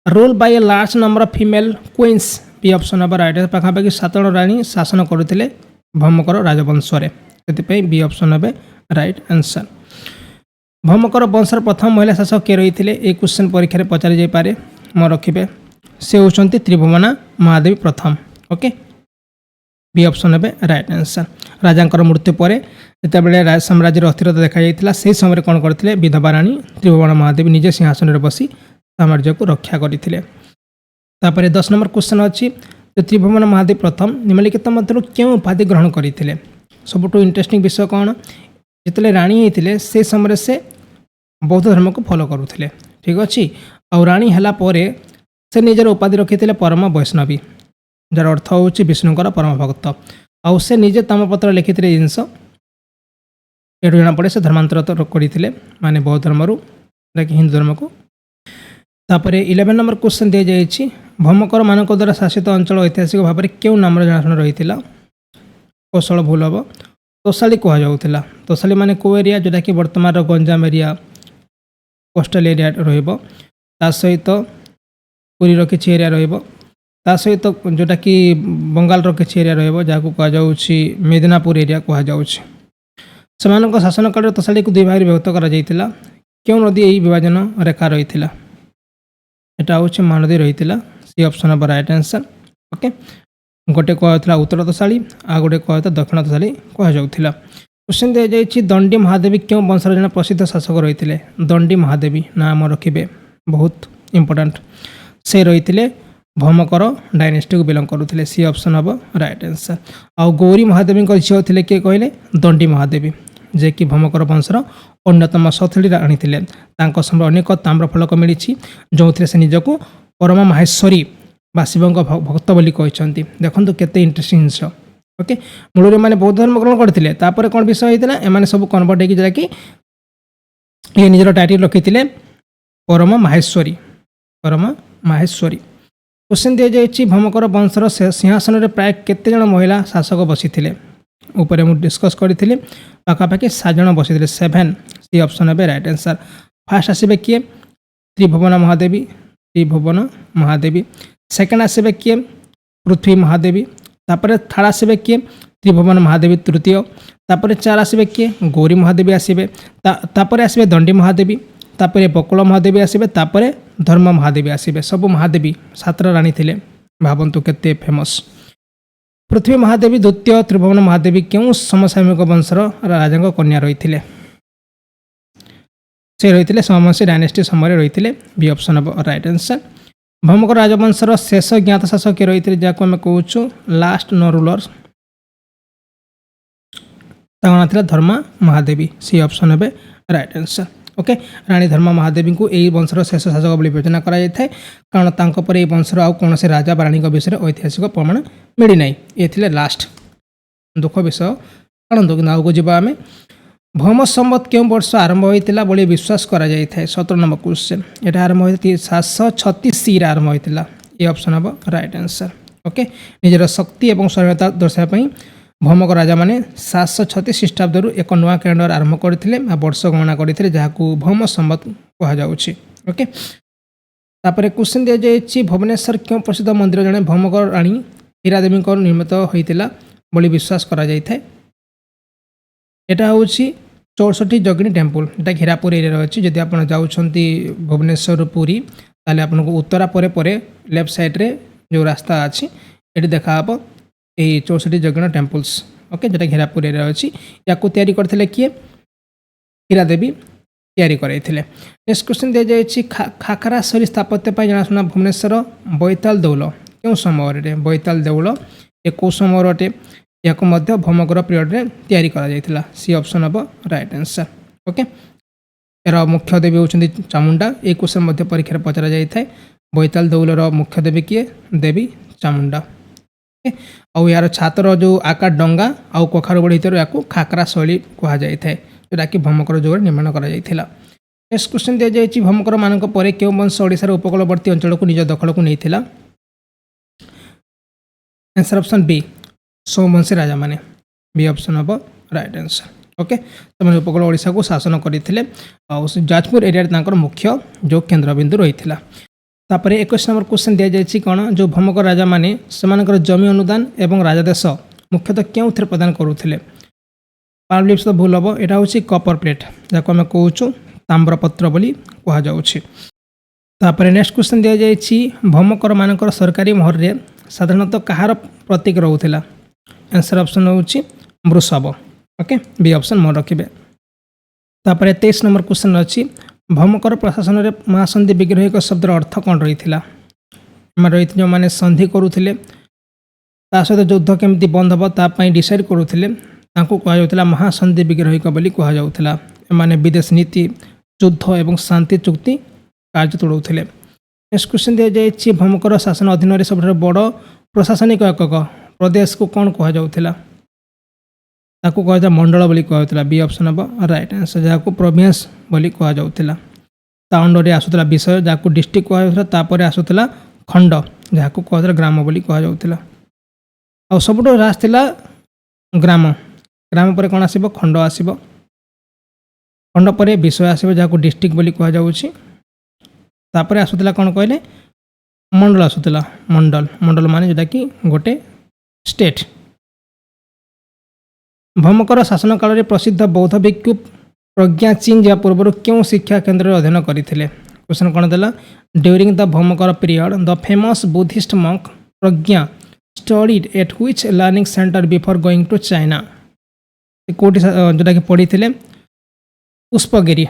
rule by a large number of female queens, B option of right. पाखापाखि 7 जन राणी शासन करते भौमकर राजवंश से B option of right answer. Bhaumakara वंशर प्रथम महिला शासक किए रही थे? एक क्वेश्चन परीक्षा पचारि जाई पारे मन रखिए। से होती त्रिभुवना महादेवी प्रथम। ओके बी ऑप्शन हे राइट आंसर। राजांकर मृत्यु पर जितेबाला साम्राज्य अस्थिरता देखा जाता से समय कौन करते विधवा राणी त्रिभुवन महादेवी निजे सिंहासन में बसी साम्राज्य को रक्षा करते। 10 नंबर क्वेश्चन अच्छी त्रिभुवन महादेव प्रथम निम्नलिखित मध्य क्यों उपाधि ग्रहण करते। सबुठ इंटरेस्टिंग विषय कौन जिते राणी होते से समय से बौद्ध धर्म को फॉलो करुले। ठीक अच्छे आ राणी है से निजर उपाधि रखी परम वैष्णवी जार अर्थ हूँ विष्णुकर परम भक्त आउ से निजे तामपत्र लिखि जिनस ये जना पड़े से धर्मांतर करते माने बौद्ध धर्म हिंदू धर्म को। 11 नंबर क्वेश्चन दी जाइए भौमकर मान द्वारा शासित अंचल ऐतिहासिक भाव में क्यों नाम जनाशुना रही कौशल भूल हम तोशाली कहला। तोशाली माने को एरिया जोटा कि वर्तमान गंजाम एरिया कोस्टल एरिया ता सहित पुरीर किसी एरिया ता सहित जोटा कि बंगाल किसी एरिया रहा कहुच्छी मेदिनापुर एरिया कहुच्छी। से शासन काल तोशाली को दुई भाग विभक्त कर क्यों नदी यही विभाजन रेखा रही एटा हूँ महानदी रही C option of right answer. Okay गोटे कहला उत्तर तोशाली आ गोटे कहता दक्षिण तोशाली कहला। क्वेश्चन दी जाइए दंडी महादेवी क्यों वंशर जन प्रसिद्ध शासक रही। दंडी महादेवी नाम रखिए बहुत इंपोर्टाट से रही भौमकर डायनेस्टी को बिलंग करुले C option of right answer. आ गौरी महादेवी झील थे किए कहले दंडी महादेवी जे कि भौमकर वंशर अन्यतम सथली राणी थे। समय अनेक ताम्रफलक मिली जो थे से निजक परम माहेश्वरी बा शिव भक्त बोली कहते। देखो केते इंटरेस्टिंग जिनस। ओके मूल मैंने बौद्ध धर्म ग्रहण करते कौन विषय होता एम सब कन्वर्ट होगी कि ये निजर टाइटल रखी परम माहेश्वरी परम माहेश्वरी। क्वेश्चन दी जाइए भौमकर वंशर सिंहासन में प्राय केते जन महिला शासक बसी ऊपर मुझे डिस्कस करी पाखापाखि 7 जन बसी 7 सी ऑप्शन है राइट आंसर। फास्ट आसबे किए त्रिभुवन महादेवी सेकेंड आसबे किए पृथ्वी महादेवी तापर थर्ड आसबे किए त्रिभुवन महादेवी तृतीय तापर 4 आसबे किए गौरी महादेवी आसबे तापर आसबे दंडी महादेवी तापर बकुल महादेवी आसबे तापर धर्म महादेवी आसबे सब महादेवी 7 राणी थे भावंतु केते फेमस। पृथ्वी महादेवी द्वितीय त्रिभुवन महादेवी क्यों समसामयिक वंशर राजा कन्या रही से रही समवंशी डायनेस्टी समय रही B option of right answer. Bhaumakara राजवंशर शेष ज्ञात शासक किए रही जहाँ आम कहूँ लास्ट नो रूलर ना था धर्मा महादेवी सी ऑप्शन है राइट आंसर। ओके रानी धर्मा महादेवी को यही वंशर शेष शासक विवेचना कराई कारण तांपर ये वंशर आउ कौन से राजा राणी विषय ऐतिहासिक प्रमाण मिली ना ये थे लास्ट दुख विषय कारण कि आगे जावा आम भौम संवत क्यों वर्ष आरंभ होता बोली विश्वास करा जाए। 17 नंबर क्वेश्चन ये आरंभ होती 736 आरंभ होता ये option of right answer. Okay निजर शक्ति और स्वाधीनता दर्शाई भौमक राजा मैंने 736 ख्रीष्टाब्द एक नुआ कैलेंडर आरंभ करते वर्ष गणना करते जहाँ भौम संवत कहुच्छी। ओके तापर क्वेश्चन दी जाइए भुवनेश्वर क्यों प्रसिद्ध मंदिर जड़े भौमक राणी हीरादेवी निर्मित होता बोली विश्वास करा जाए। यहाँ हूँ 64 जगिनी टेम्पल यहाँ हीरापुर एरिया अच्छी जदि आप जाऊँगी भुवनेश्वर पुरी ताले आपको उत्तरा पर लेफ्ट साइड्रे जो रास्ता अच्छी ये देखा ये 64 जगिनी टेम्पल्स। ओके जोटा हीरापुर एरिया अच्छी या करते किए हीरादेवी तैयारी करते। नेक्स्ट क्वेश्चन दी जाइए खाखरा शैली स्थापत्य जनाशुना भुवनेश्वर बैताल देउल क्यों समय बैताल देउल ये कौ समय अटे या भौमकर पीरियड में तैयारी करा C option of right answer. Okay यार मुख्य देवी होती चामुंडा ये क्वेश्चन परीक्षा पचरा जाए बैताल देउलर मुख्य देवी किए देवी चामुंडा। आउ यार छातर जो आकार डंगा आउ कखार बड़ी या खाकरा शैली कह जाए जोटा कि भौमकर जुग निर्माण करा जाइथिला। नेक्स्ट क्वेश्चन दी जाइए भौमकर मानक पर क्यों वंश ओडिशार उपकूलवर्ती अंचल को निज दखल को नहीं थिला। आंसर ऑप्शन बी सोमवंशी राजा माने B option of right answer. Okay से उपकूल ओडिशा को शासन करते जाजपुर एरिया मुख्य जो केन्द्रबिंदु रही है। तापर 21 नंबर क्वेश्चन दी जाइए कौन जो भौमकर राजा माने से जमी अनुदान एवं राजादेश मुख्यतः क्यों प्रदान करुले। पाल्म लीव्स तो भूल हम यहाँ हूँ कपर प्लेट जहाँ आम कहूँ ताम्रपत्र बोली कहुच्छे। तापर नेक्स्ट क्वेश्चन दी जाइए भौमकर मानकर सरकारी महर में साधारणतः कहार प्रतीक रोला। आंसर ऑप्शन होउची वृषभ। ओके बी ऑप्शन मन रखिबे। तापर 23 नंबर क्वेश्चन अछि भौमकर प्रशासन रे महासंधि विग्रहिक शब्दर अर्थ कौन रही रही जो मैंने संधि करुले सहित युद्ध केमती बंद हम तापाई डिसाइड करुले कहला महासंधि विग्रहिक बोली कहला। एमाने विदेश नीति युद्ध एवं शांति चुक्ति कार्य तोड़ाउथिले। नेक्स्ट क्वेश्चन दिया जायछि भौमकर शासन अधीन रे सबसे बड़ प्रशासनिक एকক प्रदेश को कौन कहला ताकू कहता मंडल बोली कहला। बी ऑप्शन हम राइट आंसर जहाँ प्रोविंस बोली कहला। ता अंडर आसूला विषय जहाँ डिस्ट्रिक्ट कहला तापर आसूला खंड जहाँ कहला ग्राम बोली कहला। आ सबुठ लास्ट थिला ग्राम ग्राम पर कौन आसीबो खंड आसीबो खंड पर विषय आसीबो जहाँ डिस्ट्रिक्ट बोली कहजाउछि। तापर आसूला कौन कहले मंडल आसूला मंडल मंडल माने जोटा कि गोटे स्टेट। भौमकर शासन काल में प्रसिद्ध बौद्ध भिक्षु प्रज्ञा चीन जा पूर्व क्यों शिक्षा केन्द्र अध्ययन करते। क्वेश्चन कौन देला during the Bhaumakara period the famous Buddhist monk Prajna studied at which learning center before going to China. कोटी जोटा कि पढ़ी थे पुष्पगिरी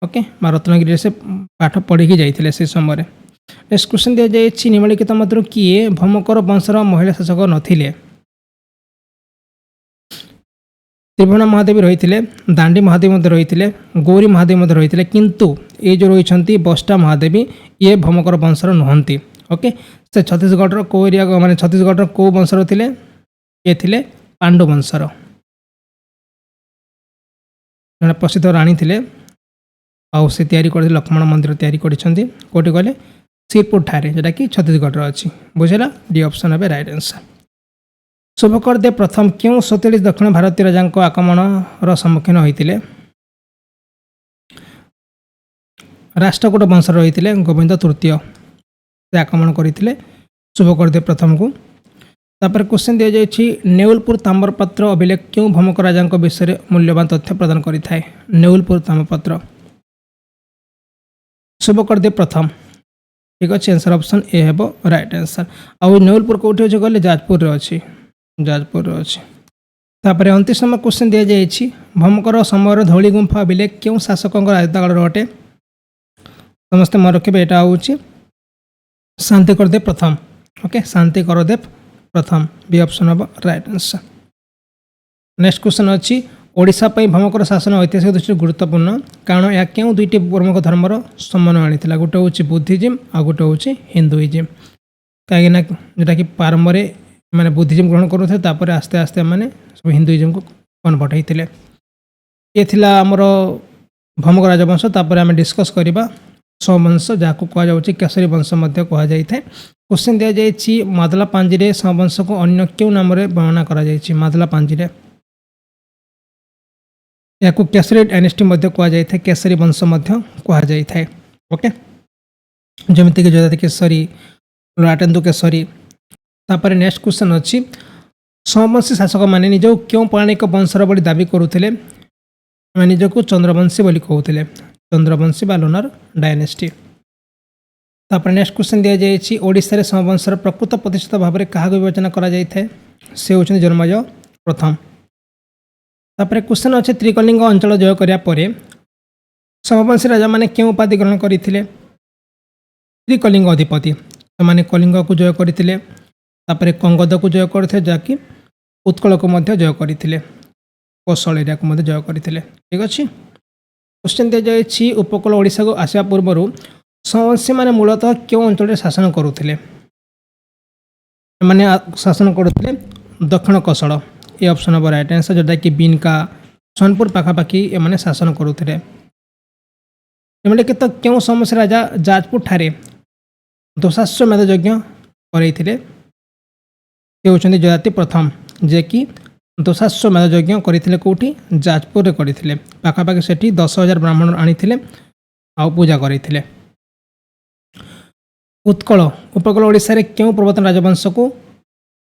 ओके रत्नगिरी से पाठ पढ़ी जाते से समय। नेक्स्ट क्वेश्चन दिया जाए निम्नलिखित मध्य किए भौमकर वंशर महिला शासक नथिले। त्रिभुवन महादेवी रही दांडी महादेवी रही गौरी महादेवी रही किंतु ये जो रही बस्टा महादेवी ये भौमकर वंशर नुहंती। ओके से छत्तीसगढ़ कौ एरिया माने छत्तीसगढ़ कौ वंशर थे ये थे पांडु वंशर जड़े प्रसिद्ध राणी थे आउ से तैयारी कर लक्ष्मण मंदिर तैयारी करोटी कहले सिरपुर ठारे जोटा कि छत्तीसगढ़ अच्छी बुझेगा। डी ऑप्शन है राइट आंसर। शुभकर देव प्रथम क्यों 47 दक्षिण भारतीय राजा आक्रमण सम्मुखीन होते। राष्ट्रकूट वंश रही गोविंद तृतीय से आक्रमण करते शुभकर देव प्रथम को। तापर क्वेश्चन दि जाए नेउलपुर ताम्रपत्र अभिलेख क्यों भौमक राजा विषय में मूल्यवान तथ्य प्रदान करें। नेउलपुर ताम्रपत्र शुभकर देव प्रथम ठीक अच्छे आंसर ऑप्शन ए है राइट आंसर। आउ नेउलपुर कौटी अच्छे कहले जाजपुर अच्छी जाजपुर अच्छे। तापर 29 नंबर क्वेश्चन दि जाए भौमकर समय धौली गुंफा अभिलेख क्यों शासक राजत्वकाल अटे। समस्ते मन रखिए यहाँ हूँ शांतिकरदेव प्रथम। ओके शांतिकरदेव प्रथम बी ऑप्शन हम राइट आंसर। नेक्स्ट क्वेश्चन अच्छी ओडिशा पई भौमकर शासन ऐतिहासिक दृष्टि गुरुत्वपूर्ण कारण यह क्यों दुईटी प्रमुख धर्मर सम्मान आनी गोटे हूँ बुद्धिज्म आ गोटे हूँ हिंदुइज्म कहीं जोटा कि प्रारंभ मैंने बुद्धिज्म ग्रहण करुते आस्ते आस्ते मैंने सब हिंदुइज्म को कन्वर्ट होते। ये थिला आमर भौमक राजवंश तापर आम डिस्कस करवा स्ववंश जहाँ कहुँ केसरी वंश कहुई था। क्वेश्चन दि जाए मादला पांजी स्ववंश को अन्य क्यों नाम वर्णना कर मादला पांजी या केसरी डायनेस्टी कहुई था केसरी वंश कहुई था। ओके जमीक जजाति केसरी लाटेन्दु केसरी। तापर नेक्स्ट क्वेश्चन अच्छी स्ववंशी शासक मैंने निज क्यों पौराणिक वंशर बोली दाबी करुले निजक चंद्रवंशी बोली कहते चंद्रवंशी बा लोनार डायनेस्टी। तापर नेक्स्ट क्वेश्चन दि जाए ओडिशा रे स्ववंशर प्रकृत प्रतिष्ठित भाव में क्या विवेचना करा से होती जन्मजय प्रथम। तापर क्वेश्चन अच्छे त्रिकलिंग अंचल जय कराया स्ववंशी राजा मैंने क्यों उपाधि ग्रहण करते त्रिकलिंग अधिपति से कलिंग को जय करते कंगद को जय करते जहाँकि उत्कल को जय करते कौशल एरिया को जय करते। ठीक अच्छे क्वेश्चन दि जाए उपकूल ओडिशा को आसवा पूर्व स्ववंशी मैंने मूलतः क्यों अंचल शासन करुले मैंने शासन करुले दक्षिण कौशल ये ऑप्शन हम राइट आंसर जोटा कि बिनका सोनपुर पाखापाखि एम शासन करुले। निम्नलिखित क्यों स्ववंशी राजा जाजपुर ठारे दोषाश्वमेध यज्ञ करते होती जजाति प्रथम जे कि दोषाश्वमेध यज्ञ करते कौटी जाजपुर करते पाखापाखि से 10,000 ब्राह्मण आनी आ पूजा करते। उत्कल उपकूल ओडिशा रे क्यों पूर्वतन राजवंश को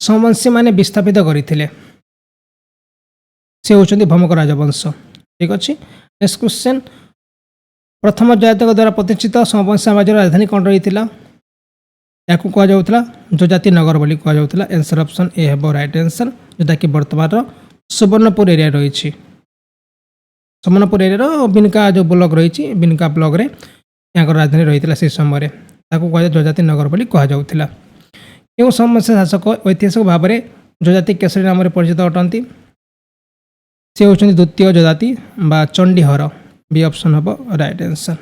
स्ववंशी मैंने विस्थापित करते से होती भौमक राजवंश। ठीक अच्छे नेक्स्ट क्वेश्चन प्रथम जयातक द्वारा प्रतिष्ठित स्ववंशी साम्राज्य राजधानी कौन रही या कहुला जजाति नगर बोली कहुला। आंसर ऑप्शन ए है राइट आंसर, जोटा कि वर्तमान सुवर्णपुर एरिया रही। सुवर्णपुर एरिया बिनका जो ब्लॉक रही, बिनका ब्लॉक रे यहाँ राजधानी रही से समय कह जजाति नगर बोली कहुला। क्यों समस्त शासक ऐतिहासिक भाव में जजाति केसरी नाम परिचित अटंती? से होती द्वितीय जजाति बा चंडीहर। बी ऑप्शन हम राइट आंसर।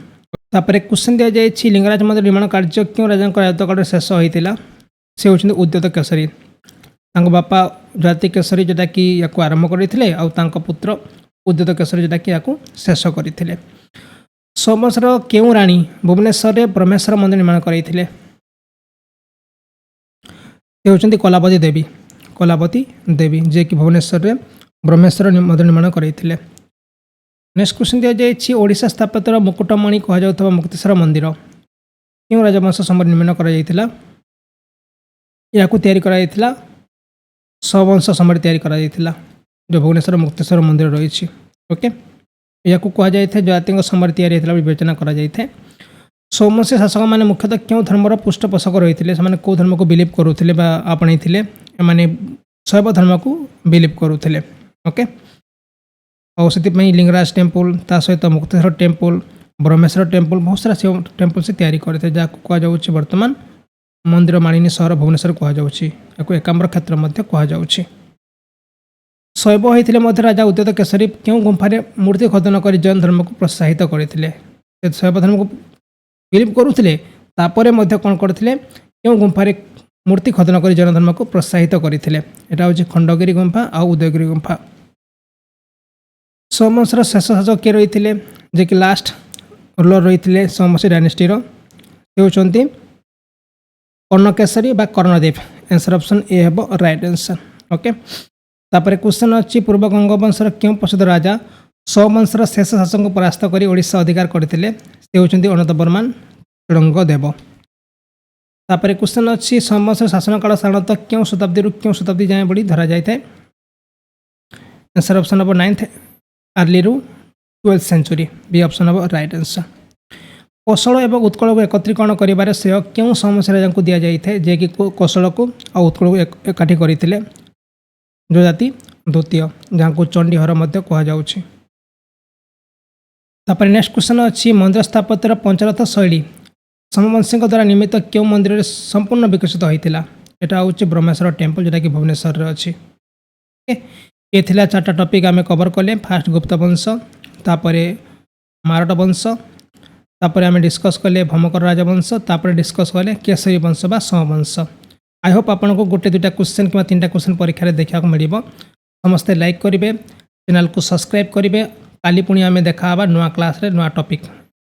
तापर क्वेश्चन दि जाए लिंगराज मंदिर निर्माण कार्य क्यों राजा राजत्वकाल शेष होता? से होती उद्यत केसरी। बापा जजाति केसरी जोटा कि या आरंभ करते आउ पुत्र उद्यत केसरी जोटा कि या शेष करते। सोमवंशर क्यों राणी भुवनेश्वर में ब्रह्मेश्वर मंदिर निर्माण करते? से होती कलावती देवी। कलावती देवी जे कि भुवनेश्वर में ब्रह्मेश्वर मंदिर निर्माण करते। नेक्स्ट क्वेश्चन दि जाए ओडिशा स्थापित मुकुटमणि कहुवा मुक्तेश्वर मंदिर क्यों राजवंश समय निर्माण कर सवंश समय या जो भुवनेश्वर मुक्तेश्वर मंदिर रही। ओके, या कहुए जाति समय या विवेचना कर। सोमवंशी शासक मैंने मुख्यतः क्यों धर्मर पृष्ठपोषक रही है? कौ धर्म को बिलीव करुले आपणे मैंने शैव धर्म को बिलीव करुले। ओके, और से लिंगराज टेम्पल ता सहित मुक्तेश्वर टेम्पल ब्रह्मेश्वर टेम्पल बहुत सारा शिव टेम्पल से तैयारी करते जहाँ कहुच्छे वर्तमान मंदिर मालिनी सहर भुवनेश्वर कहुच्छे एकाम्र क्षेत्र कहुच्छे। शैव होते राजा उद्यत केसरी क्यों गुंफार मूर्ति खोदन कर जैन धर्म को प्रोत्साहित करते? शैव धर्म को बिलीव करुले कौन करते क्यों गुंफार मूर्ति खोदन कर जैन धर्म को प्रोत्साहित करते? यहाँ हूँ खंडगिरी गुंफा और उदयगिरी गुंफा। सोमवंशर शेष शासक किए रही है? जे कि लास्ट रूलर रही है सोमवंशी डायनेस्टीर से होती कर्णकेसरी बा कर्णदेव। आंसर ऑप्शन ए है राइट आंसर। ओके, तापर क्वेश्चन अच्छी पूर्व गंगवंशर क्यों प्रसिद्ध राजा सोमवंशर शेष शासक को परास्त कर ओडिशा अधिकार करते? से होती अनंत बर्मान तुरंगदेव। तापर क्वेश्चन अच्छी सोमवंशर शासनकाल साधारणतः क्यों शताब्दी क्यों शताब्दी जाए बोली धरा जाए? आंसर ऑप्शन हम 9th अर्ली रु 12th सेंचुरी। बी ऑप्शन हम राइट आंसर। कौशल एवं उत्कल को एकत्रीकरण कर श्रेय क्यों सोमवंशी राजा को दि जाए? जे कि कौशल को और उत्कल को एकाठी करते जजाति द्वितीय जहाँ को चंडीहर कहुच्छे। तापर नेक्स्ट क्वेश्चन अच्छी मंदिर स्थापत्यर पंचरथ शैली सोमवंशी द्वारा निर्मित क्यों मंदिर संपूर्ण विकसित होता? यहाँ हूँ ब्रह्मेश्वर टेम्पल जोटा कि भुवनेश्वर अच्छी। ये थिला 4टा टॉपिक आम कवर कले। फास्ट गुप्त वंश, तापर मारठ वंश, तापर आम डिस्कस कले भमकर राजवंश, तापर डिस्कस कले केसरी वंश बा सोमवंश। आई होप आपको गोटे 2टा क्वेश्चन कि 3टा क्वेश्चन परीक्षा देखा मिल। समस्ते लाइक करेंगे, चैनल को सब्सक्राइब करेंगे। काली पुणी आम देखा नुआ क्लास नुआ टॉपिक।